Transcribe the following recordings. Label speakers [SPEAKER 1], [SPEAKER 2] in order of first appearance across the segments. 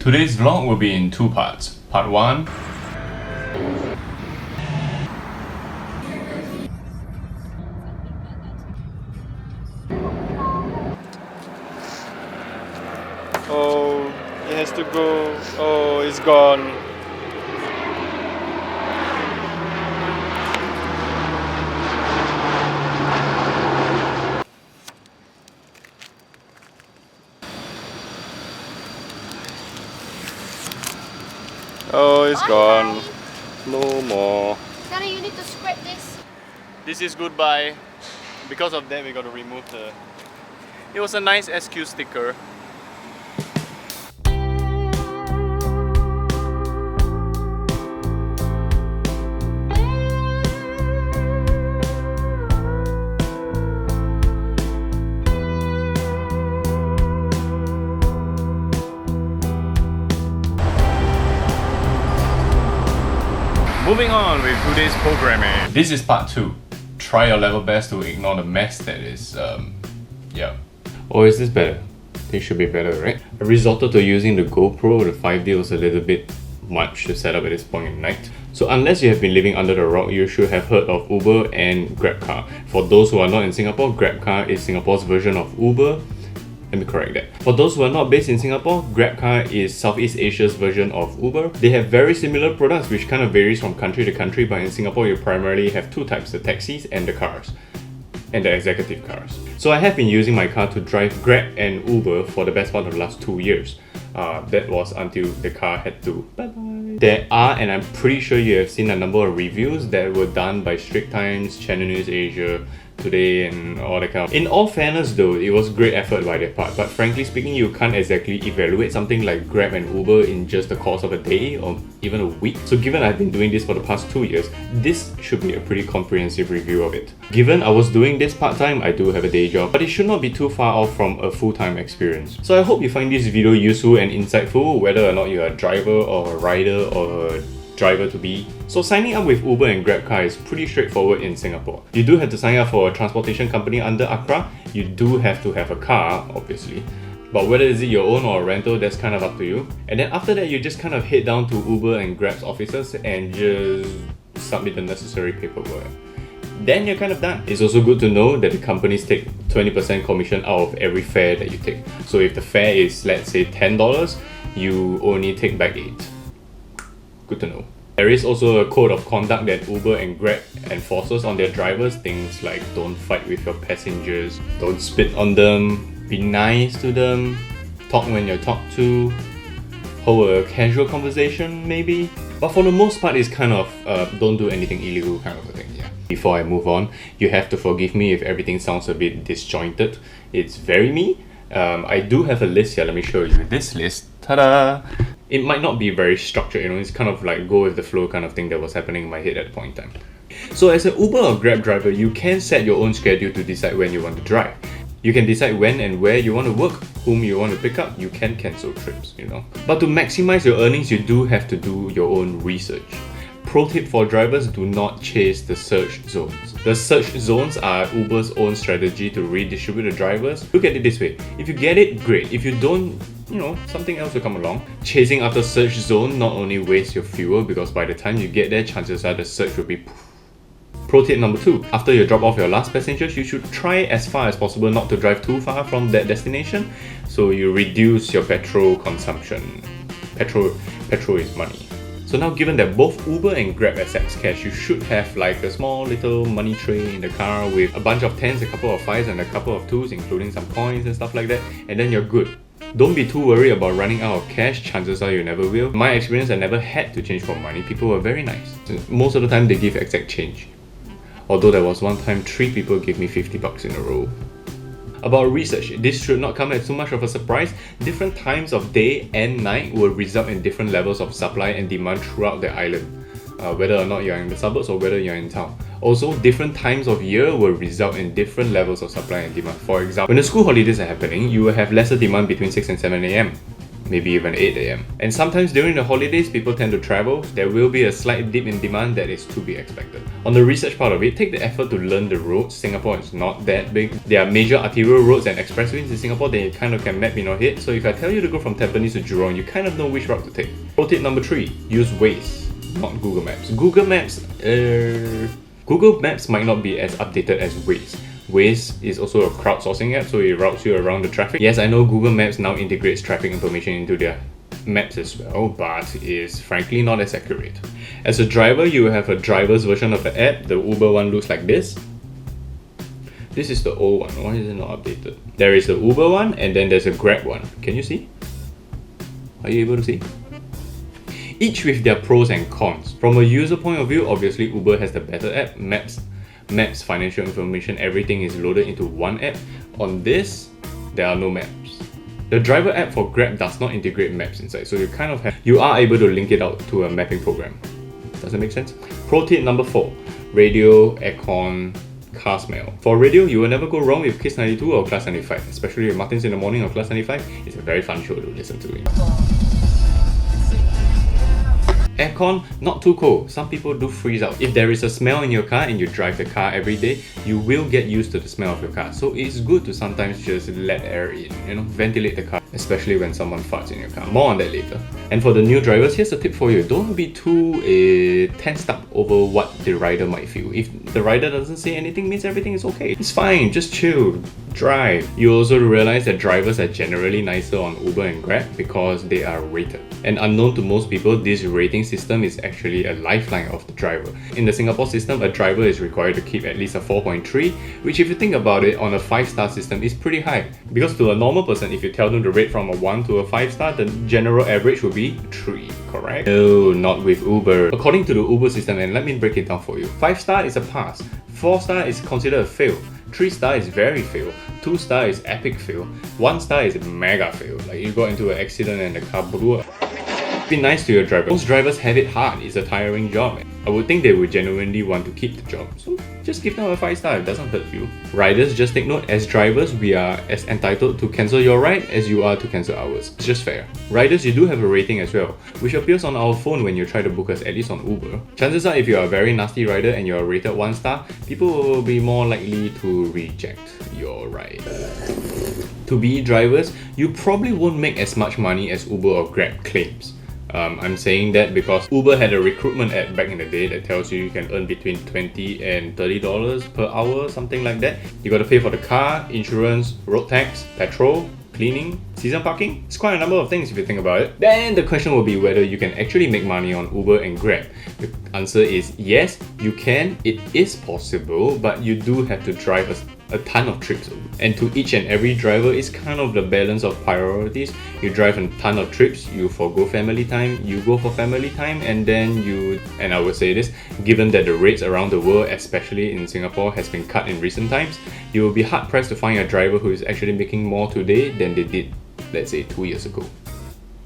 [SPEAKER 1] Today's vlog will be in two parts. Part 1.
[SPEAKER 2] Oh, it has to go. Oh, it's gone. Oh, it's gone. No more.
[SPEAKER 3] Daddy, you need to scrape this.
[SPEAKER 2] This is goodbye. Because of that, we got to remove the. It was a nice SQ sticker.
[SPEAKER 1] Moving on with today's programming. This is part 2. Try your level best to ignore the mess that is, yeah. Or is this better? This should be better, right? I resorted to using the GoPro. The 5D was a little bit much to set up at this point in night. So unless you have been living under the rock, you should have heard of Uber and GrabCar. For those who are not in Singapore, GrabCar is Singapore's version of Uber. Let me correct that. For those who are not based in Singapore, GrabCar is Southeast Asia's version of Uber. They have very similar products which kind of varies from country to country, but in Singapore you primarily have two types, the taxis and the cars. And the executive cars. So I have been using my car to drive Grab and Uber for the best part of the last 2 years. That was until the car had to bye-bye. There are, and I'm pretty sure you have seen a number of reviews that were done by Straits Times, Channel News Asia, Today and all that kind of. In all fairness though, it was great effort by their part, but frankly speaking, you can't exactly evaluate something like Grab and Uber in just the course of a day or even a week. So given I've been doing this for the past 2 years, this should be a pretty comprehensive review of it. Given I was doing this part-time, I do have a day job, but it should not be too far off from a full-time experience. So I hope you find this video useful and insightful, whether or not you're a driver or a rider or a driver to be. So signing up with Uber and GrabCar is pretty straightforward in Singapore. You do have to sign up for a transportation company under ACRA. You do have to have a car, obviously. But whether is it your own or a rental, that's kind of up to you. And then after that, you just kind of head down to Uber and Grab's offices and just submit the necessary paperwork. Then you're kind of done. It's also good to know that the companies take 20% commission out of every fare that you take. So if the fare is, let's say, $10, you only take back 8. Good to know. There is also a code of conduct that Uber and Grab enforces on their drivers. Things like don't fight with your passengers, don't spit on them, be nice to them, talk when you're talked to, hold a casual conversation maybe. But for the most part, it's kind of don't do anything illegal kind of a thing, yeah. Before I move on, you have to forgive me if everything sounds a bit disjointed. It's very me. I do have a list here. Let me show you this list. Ta-da! It might not be very structured, it's kind of like go with the flow kind of thing that was happening in my head at the point in time. So as an Uber or Grab driver, you can set your own schedule to decide when you want to drive. You can decide when and where you want to work, whom you want to pick up, you can cancel trips, But to maximize your earnings, you do have to do your own research. Pro tip for drivers, do not chase the search zones. The search zones are Uber's own strategy to redistribute the drivers. Look at it this way, if you get it, great. If you don't, something else will come along. Chasing after search zone not only wastes your fuel, because by the time you get there, chances are the search will be poof. Pro tip number 2, after you drop off your last passengers, you should try as far as possible not to drive too far from that destination, so you reduce your petrol consumption. Petrol is money. So now given that both Uber and Grab accepts cash, you should have like a small little money tray in the car with a bunch of 10s, a couple of 5s and a couple of 2s, including some coins and stuff like that, and then you're good. Don't be too worried about running out of cash, chances are you never will. In my experience, I never had to change for money. People were very nice. Most of the time they give exact change. Although there was one time 3 people gave me $50 in a row. About research, this should not come as too much of a surprise. Different times of day and night will result in different levels of supply and demand throughout the island, whether or not you're in the suburbs or whether you're in town. Also, different times of year will result in different levels of supply and demand. For example, when the school holidays are happening, you will have lesser demand between 6 and 7 a.m. maybe even 8 a.m. And sometimes during the holidays, people tend to travel. There will be a slight dip in demand that is to be expected. On the research part of it, take the effort to learn the roads. Singapore is not that big. There are major arterial roads and expressways in Singapore that you kind of can map in your head. So if I tell you to go from Tampines to Jurong, you kind of know which route to take. Pro tip number 3, use Waze, not Google Maps. Google Maps might not be as updated as Waze. Waze is also a crowdsourcing app, so it routes you around the traffic. Yes, I know Google Maps now integrates traffic information into their maps as well, but is frankly not as accurate. As a driver, you have a driver's version of the app. The Uber one looks like this. This is the old one. Why is it not updated? There is the Uber one, and then there's a Grab one. Can you see? Are you able to see? Each with their pros and cons. From a user point of view, obviously Uber has the better app. Maps, financial information, everything is loaded into one app. On this, there are no maps. The driver app for Grab does not integrate maps inside, so you are able to link it out to a mapping program. Does that make sense? Pro tip number 4, radio, aircon, car smell. For radio, you will never go wrong with Kiss 92 or Class 95, especially with Martins in the Morning or Class 95. It's a very fun show to listen to. Aircon, not too cold. Some people do freeze out. If there is a smell in your car and you drive the car every day, you will get used to the smell of your car. So it's good to sometimes just let air in, ventilate the car, especially when someone farts in your car. More on that later. And for the new drivers, here's a tip for you. Don't be too tensed up over what the rider might feel. If the rider doesn't say anything, means everything is okay. It's fine, just chill, drive. You also realize that drivers are generally nicer on Uber and Grab because they are rated. And unknown to most people, this rating system is actually a lifeline of the driver. In the Singapore system, a driver is required to keep at least a 4.3, which if you think about it, on a 5-star system is pretty high. Because to a normal person, if you tell them to rate from a 1 to a 5-star, the general average would be 3, correct? No, not with Uber. According to the Uber system, and let me break it down for you. 5-star is a pass, 4-star is considered a fail, 3-star is very fail, 2-star is epic fail, 1-star is mega fail. Like you got into an accident and the car blew up. Be nice to your driver. Most drivers have it hard. It's a tiring job. I would think they would genuinely want to keep the job. So just give them a 5-star. It doesn't hurt you. Riders, just take note, as drivers, we are as entitled to cancel your ride as you are to cancel ours. It's just fair. Riders, you do have a rating as well, which appears on our phone when you try to book us, at least on Uber. Chances are if you are a very nasty rider and you are rated 1-star, people will be more likely to reject your ride. To be drivers, you probably won't make as much money as Uber or Grab claims. I'm saying that because Uber had a recruitment app back in the day that tells you can earn between $20 and $30 per hour, something like that. You gotta pay for the car, insurance, road tax, petrol, cleaning, season parking. It's quite a number of things if you think about it. Then the question will be whether you can actually make money on Uber and Grab. The answer is yes, you can. It is possible, but you do have to drive a ton of trips. And to each and every driver, it's kind of the balance of priorities. You drive a ton of trips, you forgo family time, you go for family time, and then and I would say this, given that the rates around the world, especially in Singapore, has been cut in recent times, you will be hard pressed to find a driver who is actually making more today than they did, let's say, 2 years ago.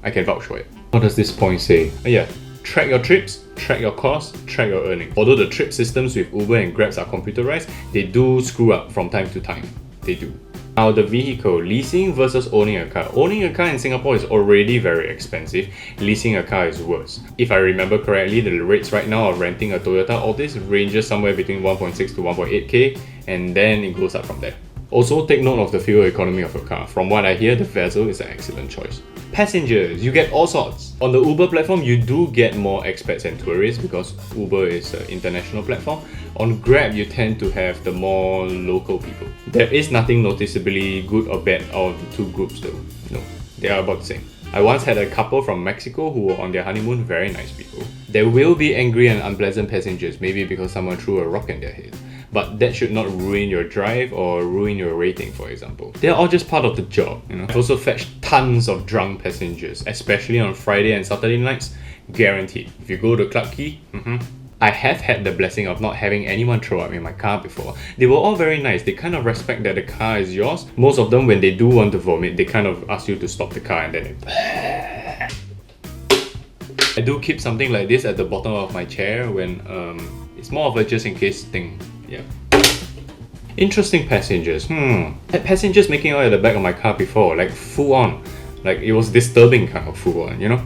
[SPEAKER 1] I can vouch for it. What does this point say? Track your trips, track your costs, track your earnings. Although the trip systems with Uber and Grabs are computerized, they do screw up from time to time. They do. Now the vehicle, leasing versus owning a car. Owning a car in Singapore is already very expensive. Leasing a car is worse. If I remember correctly, the rates right now of renting a Toyota Altis ranges somewhere between 1.6 to 1.8k, and then it goes up from there. Also, take note of the fuel economy of your car. From what I hear, the Vezel is an excellent choice. Passengers, you get all sorts. On the Uber platform, you do get more expats and tourists because Uber is an international platform. On Grab, you tend to have the more local people. There is nothing noticeably good or bad out of the two groups though. No, they are about the same. I once had a couple from Mexico who were on their honeymoon, very nice people. There will be angry and unpleasant passengers, maybe because someone threw a rock in their head. But that should not ruin your drive or ruin your rating, for example. They're all just part of the job, I've also fetched tons of drunk passengers, especially on Friday and Saturday nights, guaranteed. If you go to Clarke Quay, I have had the blessing of not having anyone throw up in my car before. They were all very nice. They kind of respect that the car is yours. Most of them, when they do want to vomit, they kind of ask you to stop the car and then I do keep something like this at the bottom of my chair when it's more of a just in case thing. Yeah. Interesting passengers. I had passengers making out at the back of my car before, like full on. Like, it was disturbing kind of full on, you know?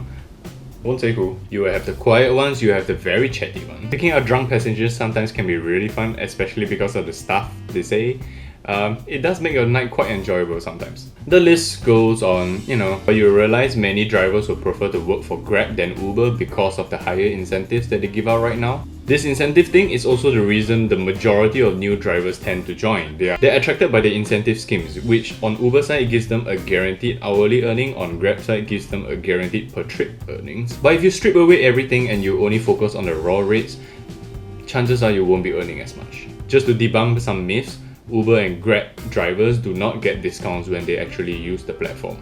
[SPEAKER 1] Won't say who. You will have the quiet ones, you have the very chatty ones. Taking out drunk passengers sometimes can be really fun, especially because of the stuff they say. It does make your night quite enjoyable sometimes. The list goes on, you know, but you realize many drivers will prefer to work for Grab than Uber because of the higher incentives that they give out right now. This incentive thing is also the reason the majority of new drivers tend to join. They're attracted by the incentive schemes, which on Uber side gives them a guaranteed hourly earning, on Grab side gives them a guaranteed per trip earnings. But if you strip away everything and you only focus on the raw rates, chances are you won't be earning as much. Just to debunk some myths, Uber and Grab drivers do not get discounts when they actually use the platform,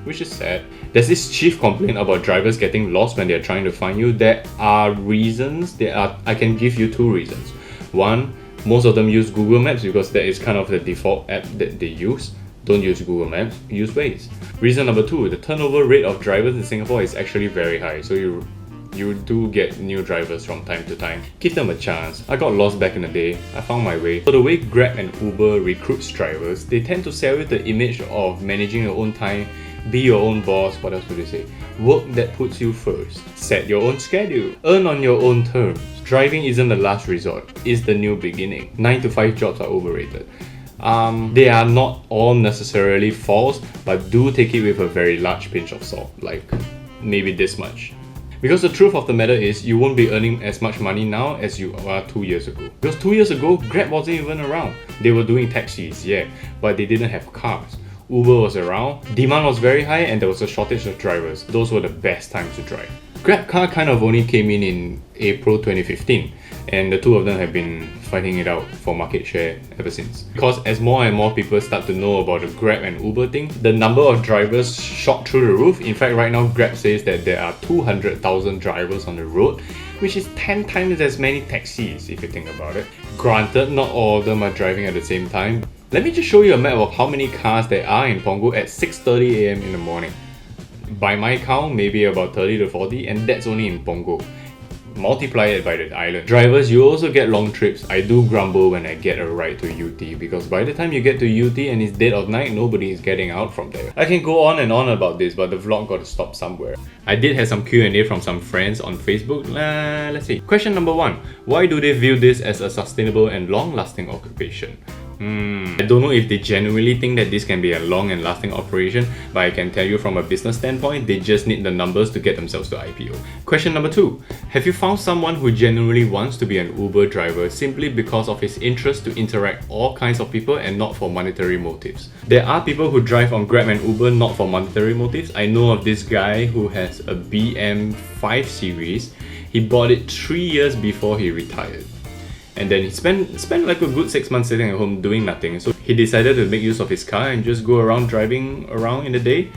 [SPEAKER 1] which is sad. There's this chief complaint about drivers getting lost when they're trying to find you. There are reasons. I can give you two reasons. One, most of them use Google Maps because that is kind of the default app that they use. Don't use Google Maps, use Waze. Reason number two, the turnover rate of drivers in Singapore is actually very high, so you do get new drivers from time to time. Give them a chance. I got lost back in the day. I found my way. So the way Grab and Uber recruits drivers, they tend to sell you the image of managing your own time, be your own boss. What else would they say? Work that puts you first. Set your own schedule. Earn on your own terms. Driving isn't the last resort. It's the new beginning. 9 to 5 jobs are overrated. They are not all necessarily false, but do take it with a very large pinch of salt. Like, maybe this much. Because the truth of the matter is, you won't be earning as much money now as you are 2 years ago. Because 2 years ago, Grab wasn't even around. They were doing taxis, yeah, but they didn't have cars. Uber was around, demand was very high, and there was a shortage of drivers. Those were the best times to drive. GrabCar kind of only came in April 2015, and the two of them have been fighting it out for market share ever since. Because as more and more people start to know about the Grab and Uber thing, the number of drivers shot through the roof. In fact, right now Grab says that there are 200,000 drivers on the road, which is 10 times as many taxis if you think about it. Granted, not all of them are driving at the same time. Let me just show you a map of how many cars there are in Punggol at 6:30 AM in the morning. By my count, maybe about 30 to 40, and that's only in Punggol. Multiply it by the island. Drivers, you also get long trips. I do grumble when I get a ride to UT, because by the time you get to UT and it's dead of night, nobody is getting out from there. I can go on and on about this, but the vlog got to stop somewhere. I did have some Q&A from some friends on Facebook. Let's see. Question number 1. Why do they view this as a sustainable and long-lasting occupation? I don't know if they genuinely think that this can be a long and lasting operation, but I can tell you from a business standpoint, they just need the numbers to get themselves to IPO. Question number 2. Have you found someone who genuinely wants to be an Uber driver simply because of his interest to interact all kinds of people and not for monetary motives? There are people who drive on Grab and Uber not for monetary motives. I know of this guy who has a BM 5 Series. He bought it 3 years before he retired. And then he spent like a good 6 months sitting at home doing nothing. So he decided to make use of his car and just go around driving around in the day.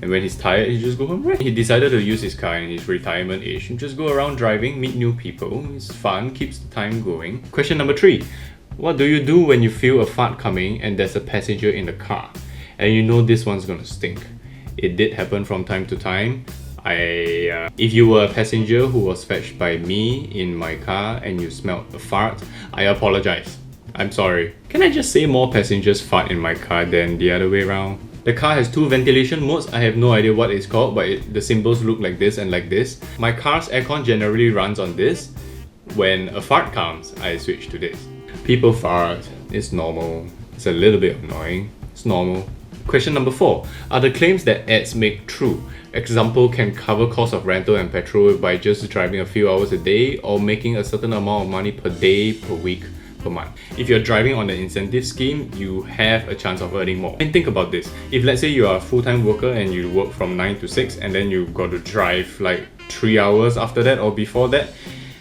[SPEAKER 1] And when he's tired, he just go home. Right? He decided to use his car in his retirement age and just go around driving, meet new people. It's fun, keeps the time going. Question number 3. What do you do when you feel a fart coming and there's a passenger in the car? And you know this one's gonna stink. It did happen from time to time. If you were a passenger who was fetched by me in my car and you smelled a fart, I apologize. I'm sorry. Can I just say more passengers fart in my car than the other way around? The car has 2 ventilation modes. I have no idea what it's called, but the symbols look like this and like this. My car's aircon generally runs on this. When a fart comes, I switch to this. People fart. It's normal. It's a little bit annoying. It's normal. Question number 4. Are the claims that ads make true? Example, can cover cost of rental and petrol by just driving a few hours a day or making a certain amount of money per day, per week, per month. If you're driving on the incentive scheme, you have a chance of earning more. And think about this. If let's say you are a full-time worker and you work from 9 to 6 and then you got to drive like 3 hours after that or before that,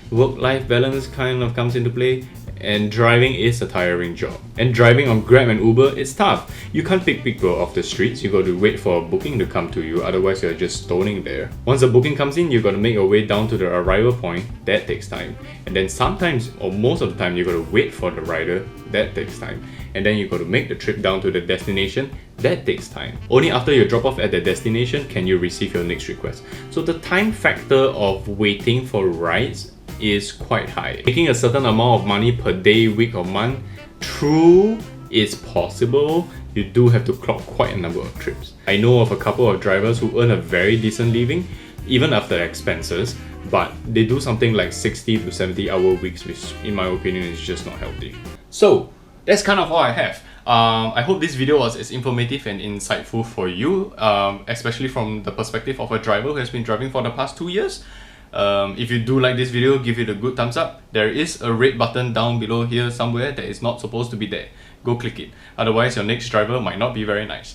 [SPEAKER 1] work-life balance kind of comes into play. And driving is a tiring job. And driving on Grab and Uber, it's tough. You can't pick people off the streets. You got to wait for a booking to come to you, otherwise you're just stoning there. Once the booking comes in, you got to make your way down to the arrival point. That takes time. And then sometimes, or most of the time, you got to wait for the rider. That takes time. And then you got to make the trip down to the destination. That takes time. Only after you drop off at the destination can you receive your next request. So the time factor of waiting for rides is quite high. Making a certain amount of money per day, week or month, true, it's possible. you do have to clock quite a number of trips. I know of a couple of drivers who earn a very decent living, even after expenses, but they do something like 60 to 70 hour weeks, which in my opinion is just not healthy. So that's kind of all I have. I hope this video was as informative and insightful for you, especially from the perspective of a driver who has been driving for the past 2 years. If you do like this video, give it a good thumbs up. There is a red button down below here somewhere that is not supposed to be there. Go click it. Otherwise, your next driver might not be very nice.